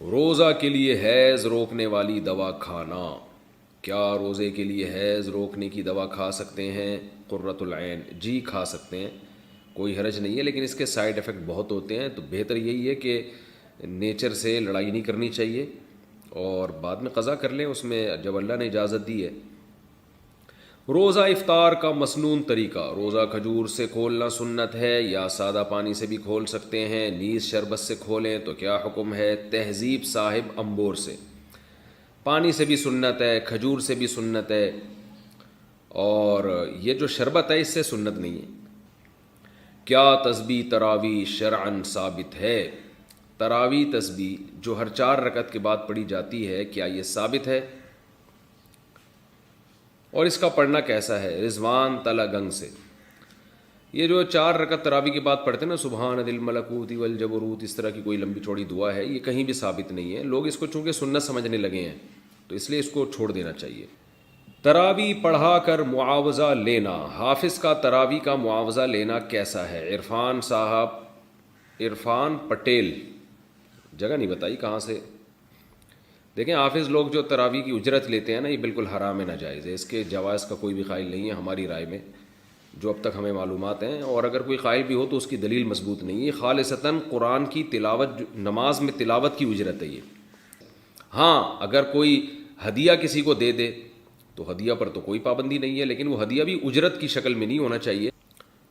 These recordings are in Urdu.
روزہ کے لیے حیض روکنے والی دوا کھانا، کیا روزے کے لیے حیض روکنے کی دوا کھا سکتے ہیں؟ قرۃ العین، جی کھا سکتے ہیں، کوئی حرج نہیں ہے، لیکن اس کے سائیڈ افیکٹ بہت ہوتے ہیں، تو بہتر یہی ہے کہ نیچر سے لڑائی نہیں کرنی چاہیے اور بعد میں قضا کر لیں اس میں جب اللہ نے اجازت دی ہے۔ روزہ افطار کا مسنون طریقہ، روزہ کھجور سے کھولنا سنت ہے یا سادہ پانی سے بھی کھول سکتے ہیں؟ نیز شربت سے کھولیں تو کیا حکم ہے؟ تہذیب صاحب امبور سے، پانی سے بھی سنت ہے، کھجور سے بھی سنت ہے، اور یہ جو شربت ہے اس سے سنت نہیں ہے۔ کیا تسبیح تراویح شرعاً ثابت ہے؟ تراویح تسبیح جو ہر 4 رکعت کے بعد پڑھی جاتی ہے، کیا یہ ثابت ہے؟ اور اس کا پڑھنا کیسا ہے؟ رضوان تلا گنگ سے، یہ جو 4 رکعت تراویح کے بعد پڑھتے ہیں نا، سبحان ذی الملکوت والجبروت، اس طرح کی کوئی لمبی چوڑی دعا ہے، یہ کہیں بھی ثابت نہیں ہے، لوگ اس کو چونکہ سنت سمجھنے لگے ہیں تو اس لیے اس کو چھوڑ دینا چاہیے۔ تراویح پڑھا کر معاوضہ لینا، حافظ کا تراویح کا معاوضہ لینا کیسا ہے؟ عرفان صاحب، عرفان پٹیل، جگہ نہیں بتائی کہاں سے۔ دیکھیں حافظ لوگ جو تراویح کی اجرت لیتے ہیں نا، یہ بالکل حرام ہے، ناجائز ہے، اس کے جواز کا کوئی بھی قائل نہیں ہے ہماری رائے میں، جو اب تک ہمیں معلومات ہیں، اور اگر کوئی قائل بھی ہو تو اس کی دلیل مضبوط نہیں ہے۔ خالصتاً قرآن کی تلاوت، نماز میں تلاوت کی اجرت ہے یہ۔ ہاں اگر کوئی ہدیہ کسی کو دے دے تو ہدیہ پر تو کوئی پابندی نہیں ہے، لیکن وہ ہدیہ بھی اجرت کی شکل میں نہیں ہونا چاہیے۔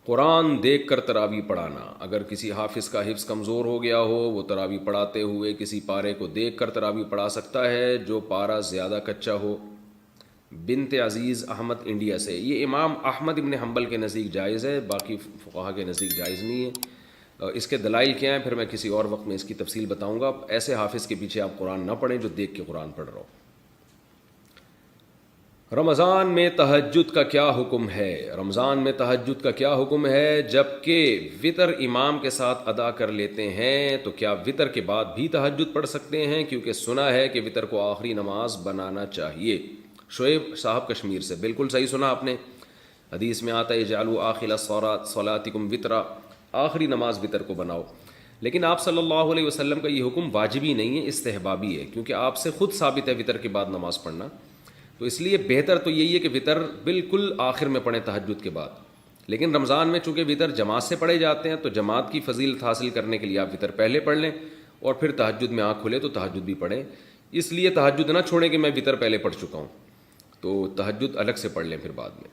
قرآن دیکھ کر تراویح پڑھانا، اگر کسی حافظ کا حفظ کمزور ہو گیا ہو، وہ تراویح پڑھاتے ہوئے کسی پارے کو دیکھ کر تراویح پڑھا سکتا ہے جو پارہ زیادہ کچا ہو۔ بنت عزیز احمد انڈیا سے، یہ امام احمد ابن حنبل کے نزدیک جائز ہے، باقی فقہا کے نزدیک جائز نہیں ہے۔ اس کے دلائل کیا ہیں پھر میں کسی اور وقت میں اس کی تفصیل بتاؤں گا۔ ایسے حافظ کے پیچھے آپ قرآن نہ پڑھیں جو دیکھ کے قرآن پڑھ رہا ہو۔ رمضان میں تہجد کا کیا حکم ہے؟ رمضان میں تہجد کا کیا حکم ہے؟ جبکہ وطر امام کے ساتھ ادا کر لیتے ہیں تو کیا وطر کے بعد بھی تہجد پڑھ سکتے ہیں؟ کیونکہ سنا ہے کہ وطر کو آخری نماز بنانا چاہیے۔ شعیب صاحب کشمیر سے، بالکل صحیح سنا آپ نے، حدیث میں آتا ہے اجعلوا آخر صلاتکم وطرا، آخری نماز وطر کو بناؤ، لیکن آپ صلی اللہ علیہ وسلم کا یہ حکم واجبی نہیں ہے، استحبابی ہے، کیونکہ آپ سے خود ثابت ہے وطر کے بعد نماز پڑھنا، تو اس لیے بہتر تو یہی ہے کہ وطر بالکل آخر میں پڑھیں تہجد کے بعد۔ لیکن رمضان میں چونکہ وطر جماعت سے پڑھے جاتے ہیں تو جماعت کی فضیلت حاصل کرنے کے لیے آپ وطر پہلے پڑھ لیں اور پھر تہجد میں آنکھ کھلے تو تہجد بھی پڑھیں، اس لیے تہجد نہ چھوڑیں کہ میں وطر پہلے پڑھ چکا ہوں، تو تہجد الگ سے پڑھ لیں پھر بعد میں۔